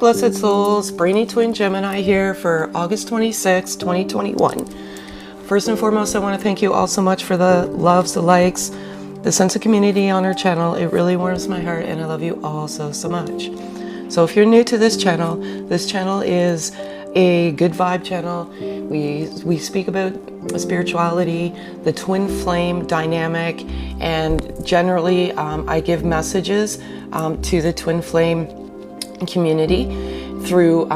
morning, blessed souls. Brainy Twin Gemini here for August 26, 2021. First and foremost, I want to thank you all so much for the loves, the likes, the sense of community on our channel. It really warms my heart, and I love you all so much. So if you're new to this channel is a good vibe channel. We speak about spirituality, the twin flame dynamic, and generally I give messages to the twin flame community through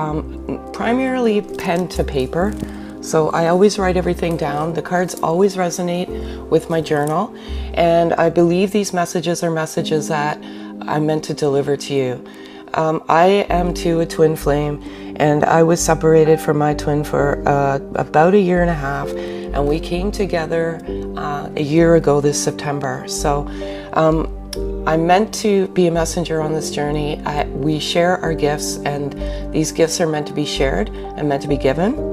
primarily pen to paper. So I always write everything down. The cards always resonate with my journal, and I believe these messages are messages that I'm meant to deliver to you. I am too a twin flame, and I was separated from my twin for about 1.5 years, and we came together a year ago this September. So I'm meant to be a messenger on this journey. We share our gifts, and these gifts are meant to be shared and meant to be given.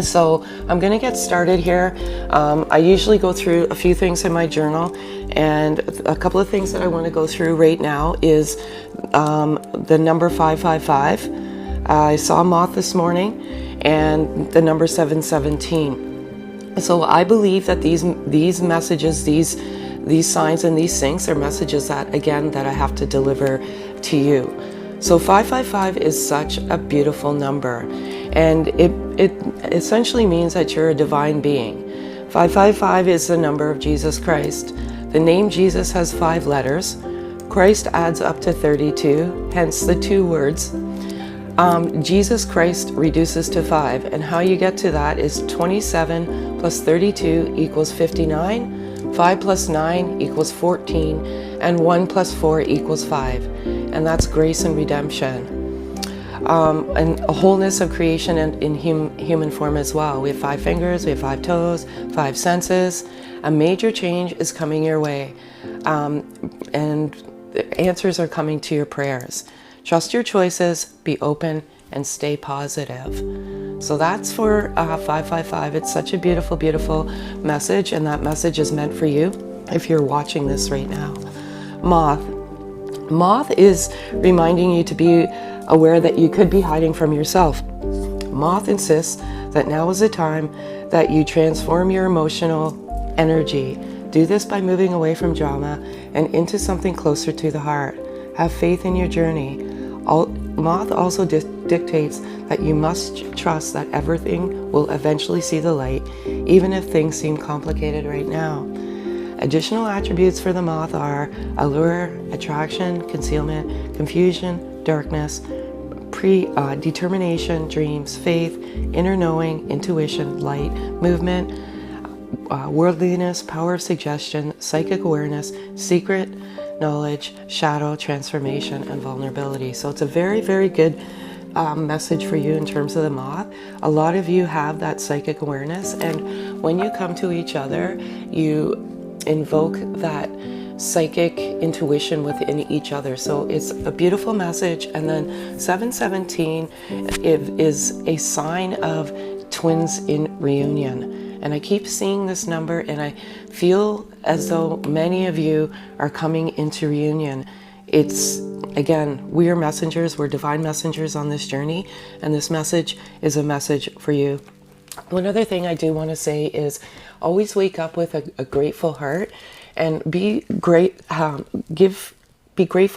So I'm going to get started here. I usually go through a few things in my journal, and a couple of things that I want to go through right now is the number 555. I saw Moth this morning, and the number 717. So I believe that these messages, these signs and these syncs are messages that I have to deliver to you. So 555 is such a beautiful number, and it essentially means that you're a divine being. 555 is the number of Jesus Christ. The name Jesus has 5 letters. Christ adds up to 32, hence the 2 words. Jesus Christ reduces to 5, and how you get to that is 27 plus 32 equals 59, 5 plus 9 equals 14, and 1 plus 4 equals 5. And that's grace and redemption. And a wholeness of creation and in human form as well. We have 5 fingers, we have 5 toes, 5 senses. A major change is coming your way, and the answers are coming to your prayers. Trust your choices, be open, and stay positive. So that's for 555. It's such a beautiful, beautiful message, and that message is meant for you if you're watching this right now. Moth is reminding you to be aware that you could be hiding from yourself. Moth insists that now is the time that you transform your emotional energy. Do this by moving away from drama and into something closer to the heart. Have faith in your journey. Moth also dictates that you must trust that everything will eventually see the light, even if things seem complicated right now. Additional attributes for the Moth are allure, attraction, concealment, confusion, darkness, determination, dreams, faith, inner knowing, intuition, light, movement, worldliness, power of suggestion, psychic awareness, secret knowledge, shadow, transformation, and vulnerability. So it's a very, very good message for you in terms of the Moth. A lot of you have that psychic awareness, and when you come to each other, you invoke that psychic intuition within each other. So it's a beautiful message. And then 717 is a sign of twins in reunion. And I keep seeing this number, and I feel as though many of you are coming into reunion. It's, again, we are messengers, we're divine messengers on this journey, and this message is a message for you. One other thing I do want to say is always wake up with a grateful heart, and be grateful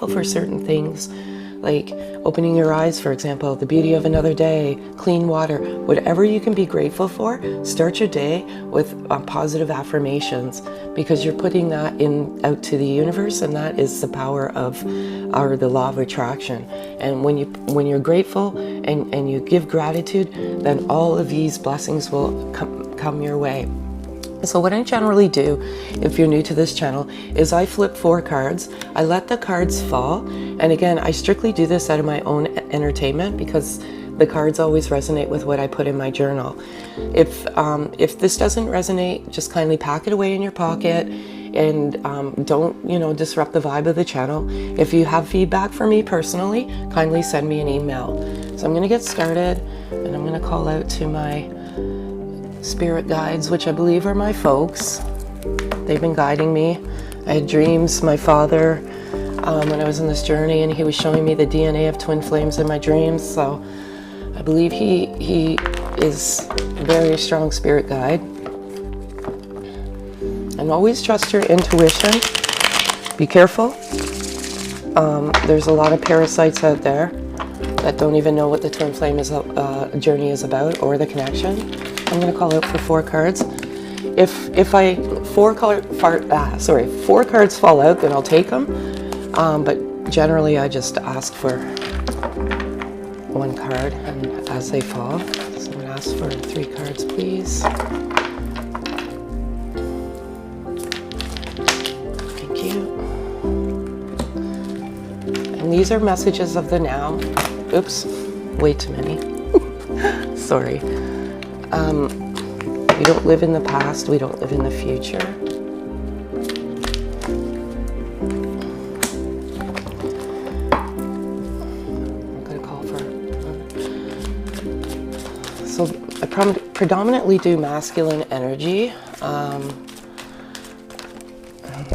for certain things, like opening your eyes, for example, the beauty of another day, clean water, whatever you can be grateful for. Start your day with positive affirmations, because you're putting that out to the universe, and that is the power of the law of attraction. And when you're grateful and you give gratitude, then all of these blessings will come your way. So what I generally do, if you're new to this channel, is I flip 4 cards. I let the cards fall. And again, I strictly do this out of my own entertainment, because the cards always resonate with what I put in my journal. If this doesn't resonate, just kindly pack it away in your pocket, and don't disrupt the vibe of the channel. If you have feedback for me personally, kindly send me an email. So I'm going to get started, and I'm going to call out to my spirit guides, which I believe are my folks. They've been guiding me. I had dreams. My father when I was in this journey, and he was showing me the DNA of twin flames in my dreams. So I believe he is a very strong spirit guide. And always trust your intuition. Be careful. There's a lot of parasites out there that don't even know what the twin flame journey is about, or the connection. I'm going to call out for 4 cards. If four cards fall out, then I'll take them. But generally, I just ask for 1 card, and as they fall. So I'm going to ask for 3 cards, please. Thank you. And these are messages of the now. Oops, way too many. Sorry. We don't live in the past, we don't live in the future. I'm going to call for... So I predominantly do masculine energy.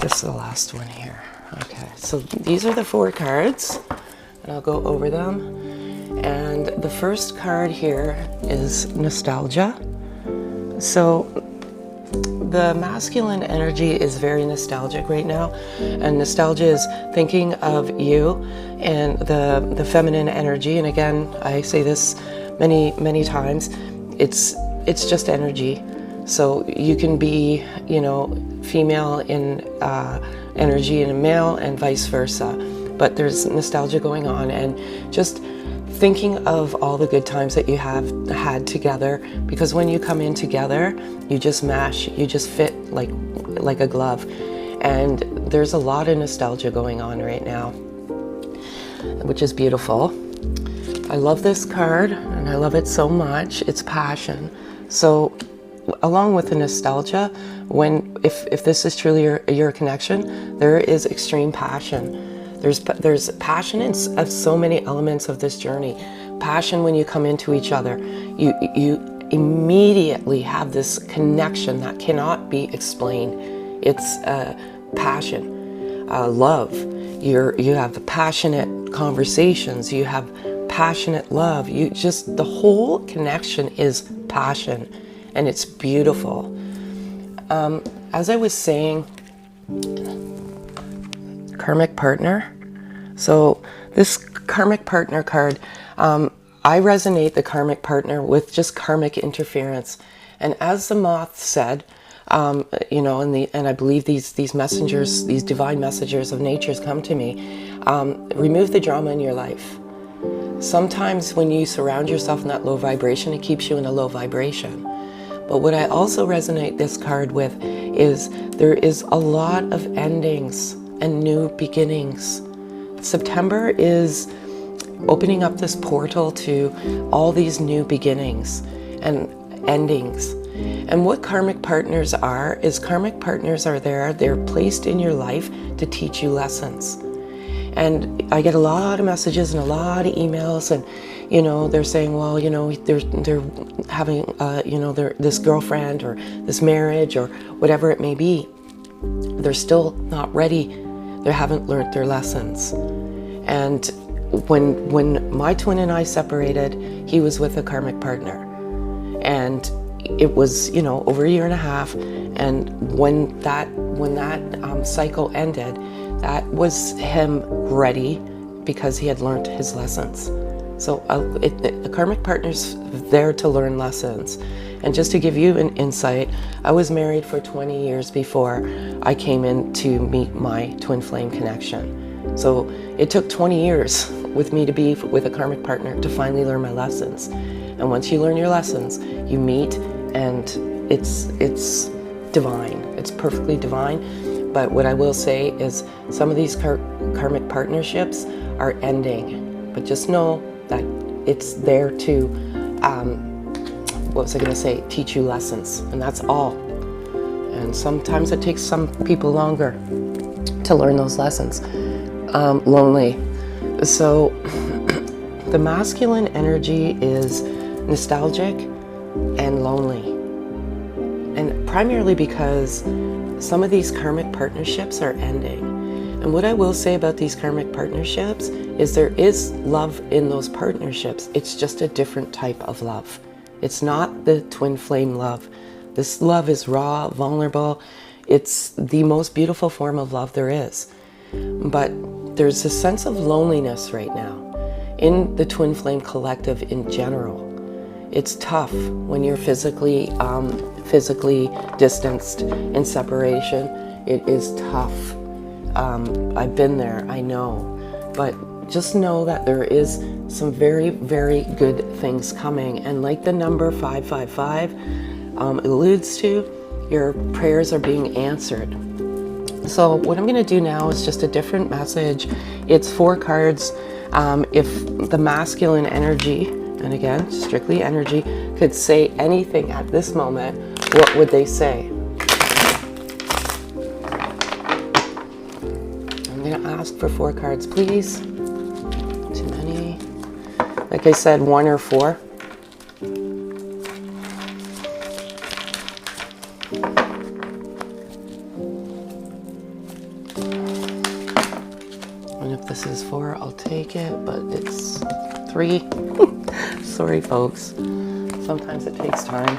This is the last one here. Okay, so these are the 4 cards, and I'll go over them. And the first card here is nostalgia. So the masculine energy is very nostalgic right now, and nostalgia is thinking of you, and the feminine energy. And again, I say this many times, it's just energy. So you can be, female in energy and a male, and vice versa. But there's nostalgia going on, and just thinking of all the good times that you have had together, because when you come in together, you just mash, you just fit like a glove. And there's a lot of nostalgia going on right now, which is beautiful. I love this card, and I love it so much. It's passion. So along with the nostalgia, if this is truly your connection, there is extreme passion. There's passion of so many elements of this journey. Passion when you come into each other. You immediately have this connection that cannot be explained. It's passion, love. You have passionate conversations. You have passionate love. The whole connection is passion, and it's beautiful. As I was saying, karmic partner. So this karmic partner card, I resonate the karmic partner with just karmic interference. And as the Moth said, and I believe these messengers, these divine messengers of natures come to me, remove the drama in your life. Sometimes when you surround yourself in that low vibration, it keeps you in a low vibration. But what I also resonate this card with is there is a lot of endings and new beginnings. September is opening up this portal to all these new beginnings and endings. And what karmic partners are there, they're placed in your life to teach you lessons. And I get a lot of messages and a lot of emails, and they're saying, well, they're having this girlfriend or this marriage or whatever it may be. They're still not ready. They haven't learned their lessons. And when my twin and I separated, he was with a karmic partner, and it was over a year and a half. And when that cycle ended, that was him ready, because he had learned his lessons. So a karmic partner's there to learn lessons. And just to give you an insight, I was married for 20 years before I came in to meet my twin flame connection. So it took 20 years with me to be with a karmic partner to finally learn my lessons. And once you learn your lessons, you meet, and it's divine. It's perfectly divine. But what I will say is some of these karmic partnerships are ending. But just know that it's there to, teach you lessons. And that's all. And sometimes it takes some people longer to learn those lessons. Lonely. So the masculine energy is nostalgic and lonely. And primarily because some of these karmic partnerships are ending. And what I will say about these karmic partnerships is there is love in those partnerships. It's just a different type of love. It's not the twin flame love. This love is raw, vulnerable. It's the most beautiful form of love there is. But there's a sense of loneliness right now in the twin flame collective in general. It's tough when you're physically distanced in separation. It is tough. I've been there, I know. But just know that there is some very, very good things coming. And like the number 555 alludes to, your prayers are being answered. So what I'm going to do now is just a different message. It's 4 cards. If the masculine energy, and again, strictly energy, could say anything at this moment, what would they say? I'm going to ask for 4 cards, please. Too many. Like I said, 1 or 4. And if this is 4, I'll take it, but it's 3. Sorry, folks. Sometimes it takes time.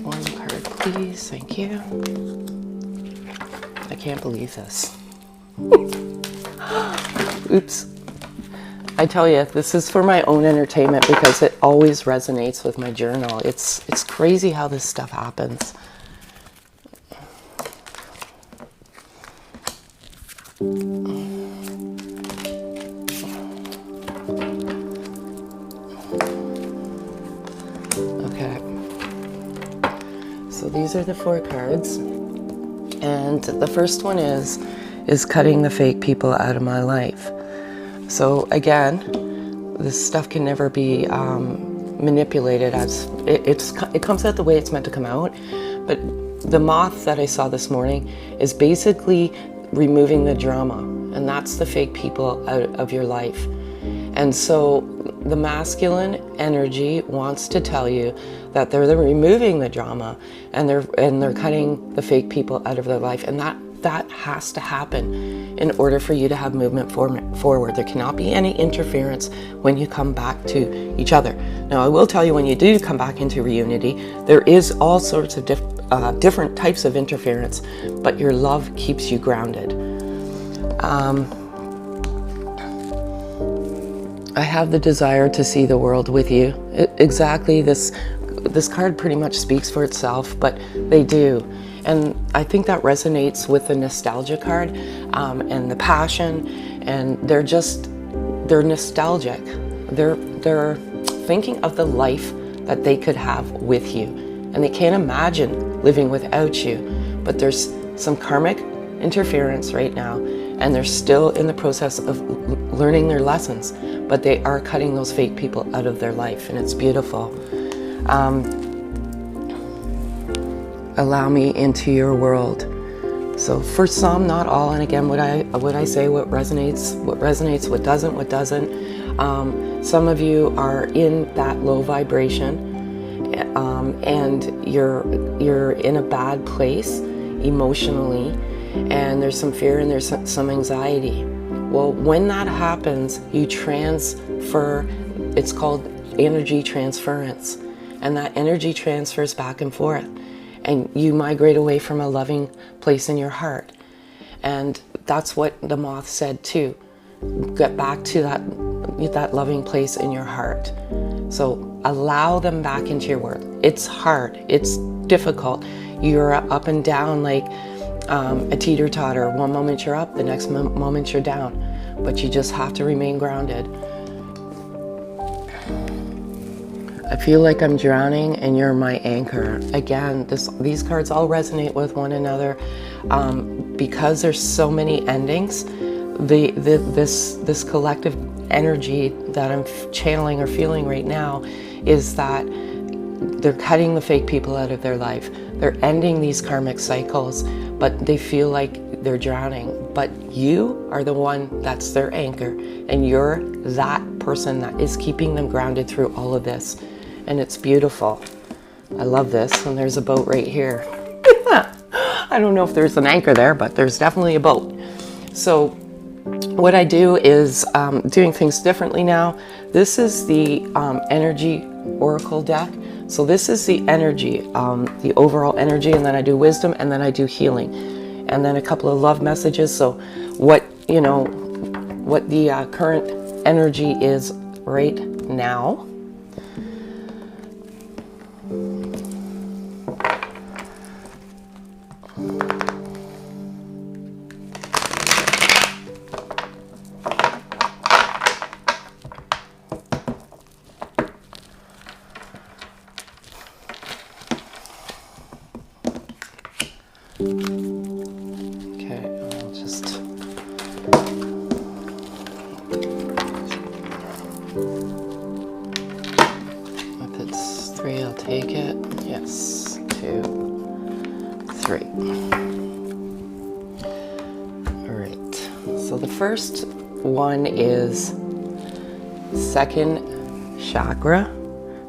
One card, please. Thank you. I can't believe this. Oops. I tell you, this is for my own entertainment because it always resonates with my journal. It's crazy how this stuff happens. Okay. So these are the 4 cards. And the first one is cutting the fake people out of my life. So again, this stuff can never be manipulated as it comes out the way it's meant to come out. But the moth that I saw this morning is basically removing the drama, and that's the fake people out of your life. And so the masculine energy wants to tell you that they're removing the drama and they're cutting the fake people out of their life, and that has to happen in order for you to have movement forward. There cannot be any interference when you come back to each other. Now, I will tell you, when you do come back into reunity, there is all sorts of different types of interference, but your love keeps you grounded. I have the desire to see the world with you. Exactly, this card pretty much speaks for itself, but they do. And I think that resonates with the nostalgia card and the passion, and they're nostalgic. They're thinking of the life that they could have with you, and they can't imagine living without you. But there's some karmic interference right now, and they're still in the process of learning their lessons, but they are cutting those fake people out of their life, and it's beautiful. Allow me into your world. So for some, not all, and again, what I say, what resonates, what doesn't. Some of you are in that low vibration, and you're in a bad place emotionally, and there's some fear and there's some anxiety. Well, when that happens, you transfer. It's called energy transference, and that energy transfers back and forth. And you migrate away from a loving place in your heart. And that's what the moth said too. Get back to that loving place in your heart. So allow them back into your world. It's hard, it's difficult. You're up and down like a teeter-totter. One moment you're up, the next moment you're down. But you just have to remain grounded. I feel like I'm drowning and you're my anchor. Again, these cards all resonate with one another because there's so many endings. This collective energy that I'm channeling or feeling right now is that they're cutting the fake people out of their life. They're ending these karmic cycles, but they feel like they're drowning, but you are the one that's their anchor, and you're that person that is keeping them grounded through all of this. And it's beautiful. I love this. And there's a boat right here. I don't know if there's an anchor there, but there's definitely a boat. So what I do is doing things differently now. This is the energy oracle deck. So this is the energy, the overall energy, and then I do wisdom, and then I do healing, and then a couple of love messages. So what, you know, what the current energy is right now. Okay, I'll just if it's 3, I'll take it. Yes, 2, 3. All right. So the first one is second chakra.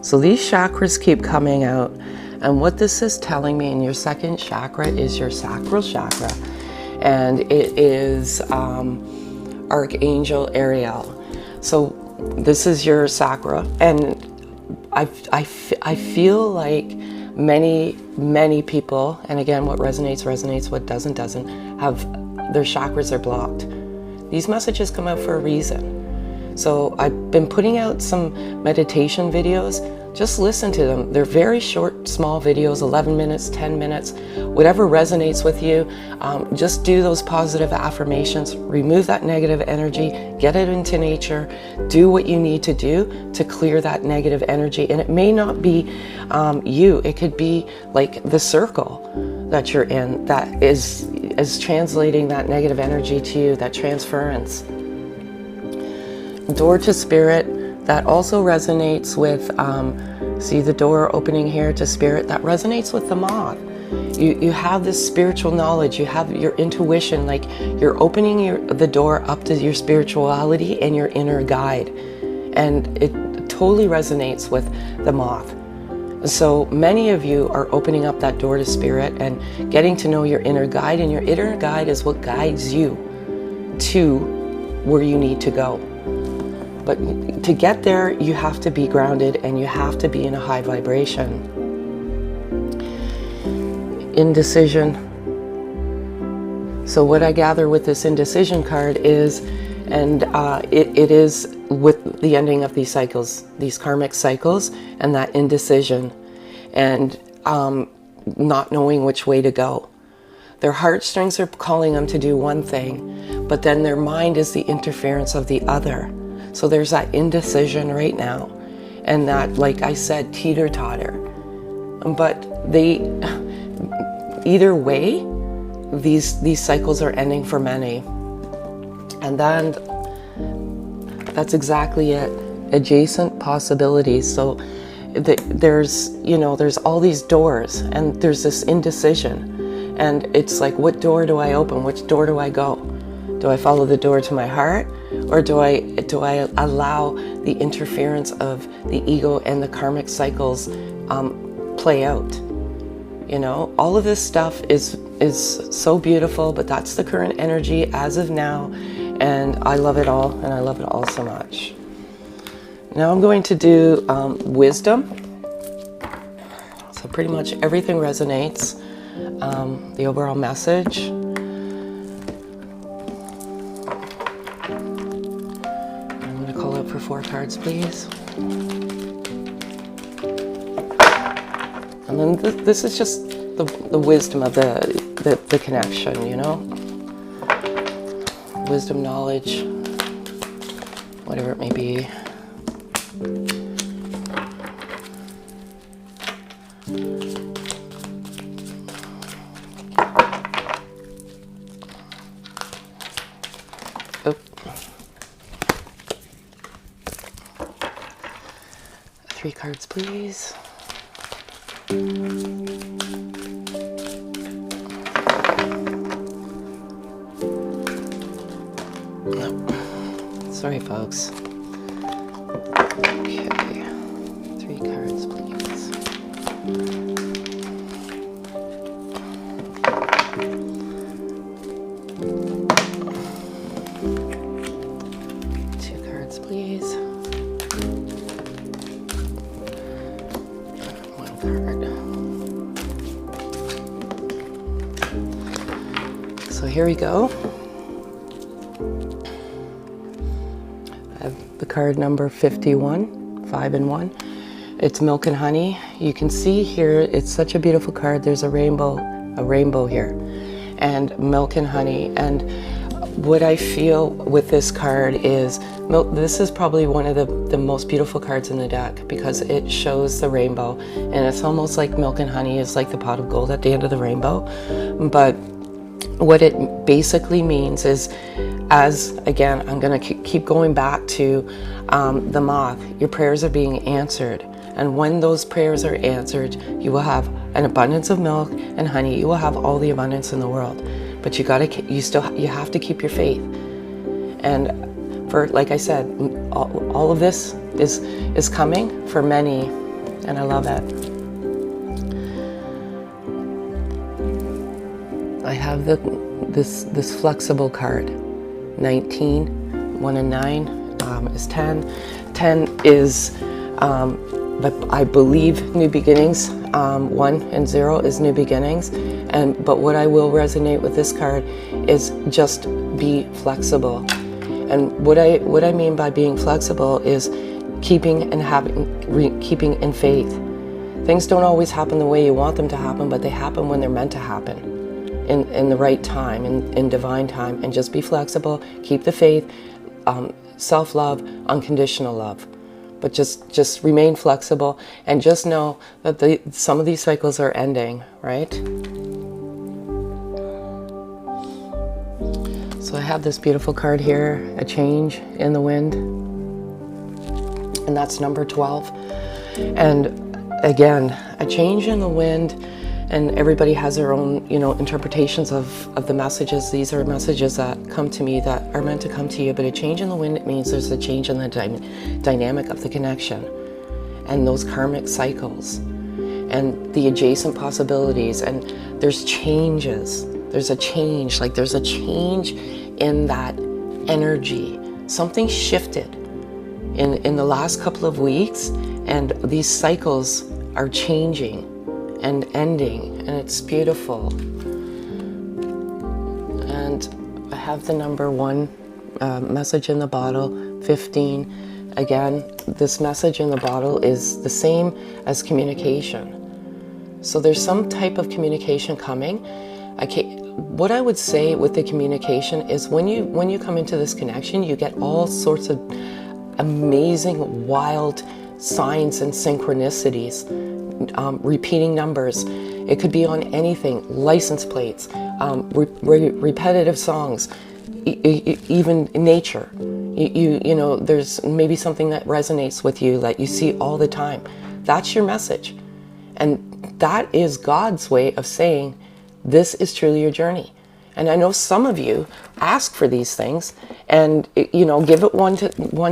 So these chakras keep coming out. And what this is telling me in your second chakra is your sacral chakra. And it is Archangel Ariel. So this is your sacra. And I feel like many people, and again, what resonates, resonates, what doesn't, have their chakras are blocked. These messages come out for a reason. So I've been putting out some meditation videos. Just listen to them. They're very short, small videos, 11 minutes, 10 minutes, whatever resonates with you. Just do those positive affirmations, remove that negative energy, get it into nature, do what you need to do to clear that negative energy. And it may not be you, it could be like the circle that you're in that is translating that negative energy to you, that transference. Door to spirit. That also resonates with, see the door opening here to spirit, that resonates with the moth. You have this spiritual knowledge, you have your intuition, like you're opening the door up to your spirituality and your inner guide. And it totally resonates with the moth. So many of you are opening up that door to spirit and getting to know your inner guide, and your inner guide is what guides you to where you need to go. But to get there, you have to be grounded and you have to be in a high vibration. Indecision. So what I gather with this indecision card is, and it is with the ending of these cycles, these karmic cycles, and that indecision, and not knowing which way to go. Their heartstrings are calling them to do one thing, but then their mind is the interference of the other. So there's that indecision right now, and that, like I said, teeter-totter. But they, either way, these cycles are ending for many. And then that's exactly it. Adjacent possibilities. So there's all these doors, and there's this indecision. And it's like, what door do I open? Which door do I go? Do I follow the door to my heart, or do I allow the interference of the ego and the karmic cycles play out? You know, all of this stuff is so beautiful, but that's the current energy as of now, and I love it all, and I love it all so much. Now I'm going to do wisdom. So pretty much everything resonates. The overall message. For 4 cards, please. And then this is just the wisdom of the connection, you know? Wisdom, knowledge, whatever it may be. Oh. 3 cards, please. Sorry, folks. Okay, 3 cards, please. 2 cards, please. 1 card. So here we go. The card number 51, 5 and 1. It's milk and honey. You can see here, it's such a beautiful card. There's a rainbow here, and milk and honey. And what I feel with this card is, this is probably one of the most beautiful cards in the deck because it shows the rainbow, and it's almost like milk and honey is like the pot of gold at the end of the rainbow. But what it basically means is, as again, I'm going to keep going back to the moth, your prayers are being answered. And when those prayers are answered, you will have an abundance of milk and honey. You will have all the abundance in the world. But you have to keep your faith. And for, like I said, all of this is coming for many, and I love it. I have this flexible card. 19, 1 and 9 is 10. 10 is, I believe, new beginnings. 1 and 0 is new beginnings. But what I will resonate with this card is just be flexible. And what I mean by being flexible is keeping in faith. Things don't always happen the way you want them to happen, but they happen when they're meant to happen. In the right time, in divine time, and just be flexible, keep the faith, self-love, unconditional love. But just remain flexible, and just know that some of these cycles are ending, right? So I have this beautiful card here, a change in the wind, and that's number 12. And again, a change in the wind. And everybody has their own, interpretations of the messages. These are messages that come to me that are meant to come to you. But a change in the wind, it means there's a change in the dynamic of the connection and those karmic cycles and the adjacent possibilities. And there's changes. There's a change. Like there's a change in that energy. Something shifted in the last couple of weeks, and these cycles are changing and ending, and it's beautiful. And I have the number 1 message in the bottle, 15. Again, this message in the bottle is the same as communication. So there's some type of communication coming. What I would say with the communication is when you come into this connection, you get all sorts of amazing, wild signs and synchronicities. Repeating numbers. It could be on anything, license plates, repetitive songs, even nature. There's maybe something that resonates with you that you see all the time. That's your message. And that is God's way of saying, this is truly your journey. And I know some of you ask for these things and, give it 1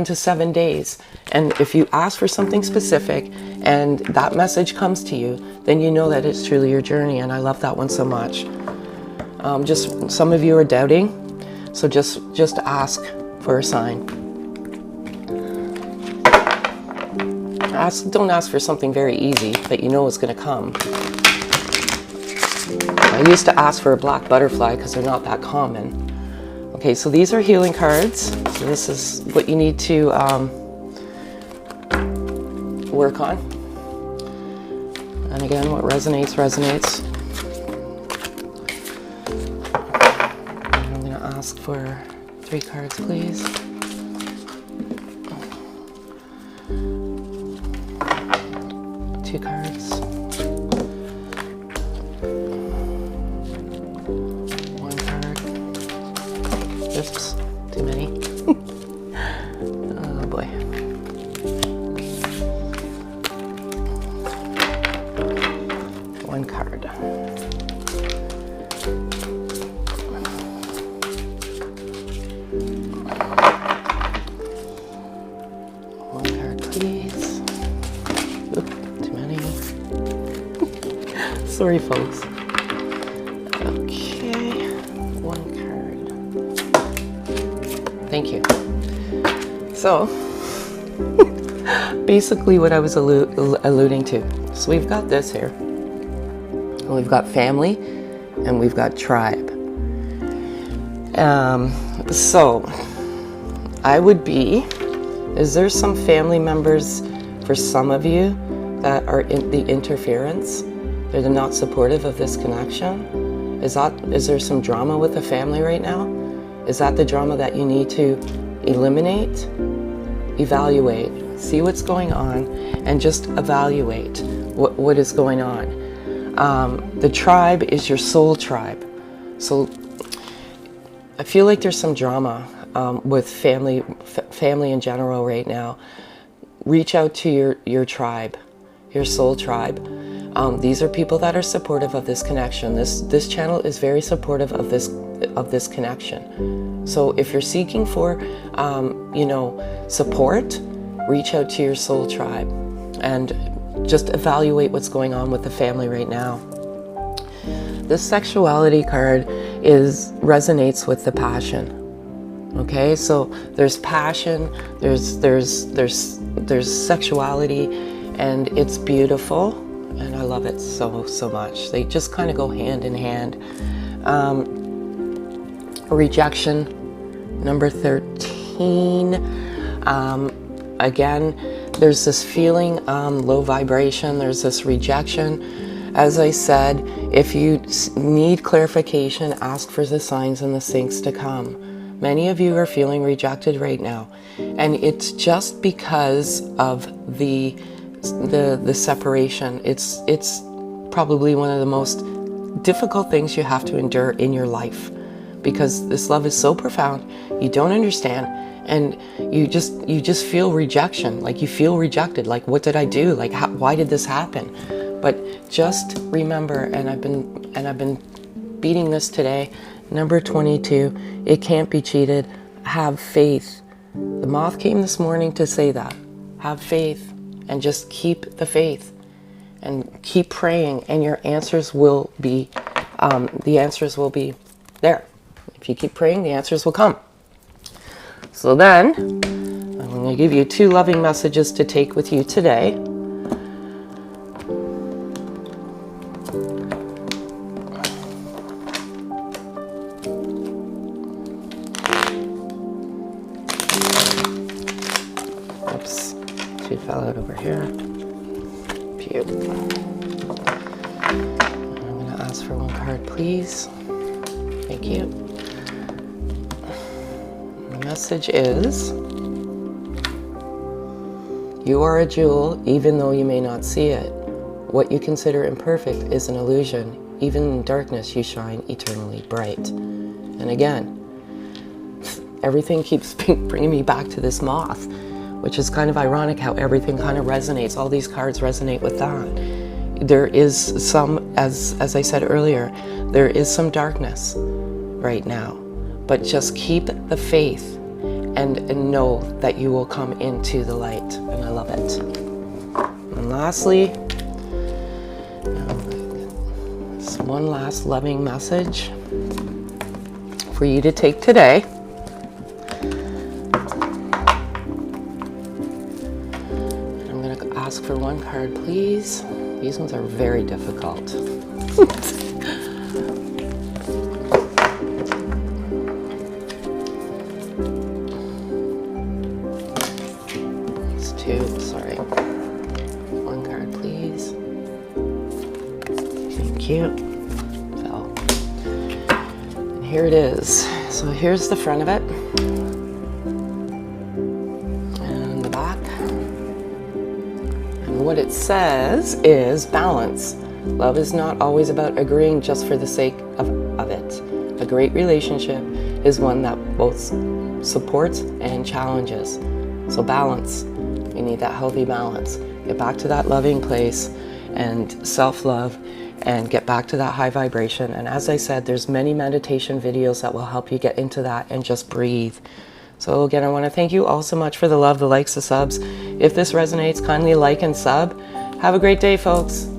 to 7 days. And if you ask for something specific and that message comes to you, then you know that it's truly your journey. And I love that one so much. Just some of you are doubting. So just ask for a sign. Don't ask for something very easy that you know is going to come. I used to ask for a black butterfly because they're not that common. Okay, so these are healing cards. So this is what you need to work on. And again, what resonates. And I'm going to ask for 3 cards, please. Two cards. 1 card. Oops, too many. Oh boy. 1 card. Sorry, folks. Okay, one card. Thank you. So, basically what I was alluding to. So we've got this here. We've got family and we've got tribe. So I would be, is there some family members for some of you that are in the interference? They're not supportive of this connection? Is there some drama with the family right now? Is that the drama that you need to eliminate? Evaluate, see what's going on, and just evaluate what is going on. The tribe is your soul tribe. So I feel like there's some drama with family in general right now. Reach out to your tribe, your soul tribe. These are people that are supportive of this connection. This channel is very supportive of this connection. So if you're seeking for support, reach out to your soul tribe and just evaluate what's going on with the family right now. This sexuality card resonates with the passion. Okay, so there's passion, there's sexuality, and it's beautiful, and I love it so much. They just kind of go hand in hand. Rejection, number 13. Again, there's this feeling, low vibration, there's this rejection. As I said, if you need clarification, ask for the signs and the syncs to come. Many of you are feeling rejected right now, and it's just because of the separation. It's probably one of the most difficult things you have to endure in your life, because this love is so profound, you don't understand, and you just feel rejection, like you feel rejected, like what did I do, like why did this happen? But just remember, and I've been beating this today, number 22, it can't be cheated. Have faith. The Moth came this morning to say that. Have faith, and just keep the faith and keep praying, and your answers will be the answers will be there. If you keep praying, the answers will come. So then I'm going to give you 2 loving messages to take with you today. Oops, 2 fell out over here. Pew. I'm going to ask for 1 card, please. Thank you. The message is, you are a jewel even though you may not see it. What you consider imperfect is an illusion. Even in darkness you shine eternally bright. And again, everything keeps bringing me back to this moth, which is kind of ironic how everything kind of resonates. All these cards resonate with that. There is some, as I said earlier, there is some darkness right now, but just keep the faith and know that you will come into the light, and I love it. And lastly, one last loving message for you to take today. I'm going to ask for 1 card, please. These ones are very difficult. It's 2, sorry. 1 card, please. Thank you. So, and here it is. So here's the front of it. And the back. And what it says is balance. Love is not always about agreeing just for the sake of it. A great relationship is one that both supports and challenges. So balance. You need that healthy balance. Get back to that loving place and self-love, and get back to that high vibration. And as I said, there's many meditation videos that will help you get into that, and just breathe. So again, I want to thank you all so much for the love, the likes, the subs. If this resonates, kindly like and sub. Have a great day, folks.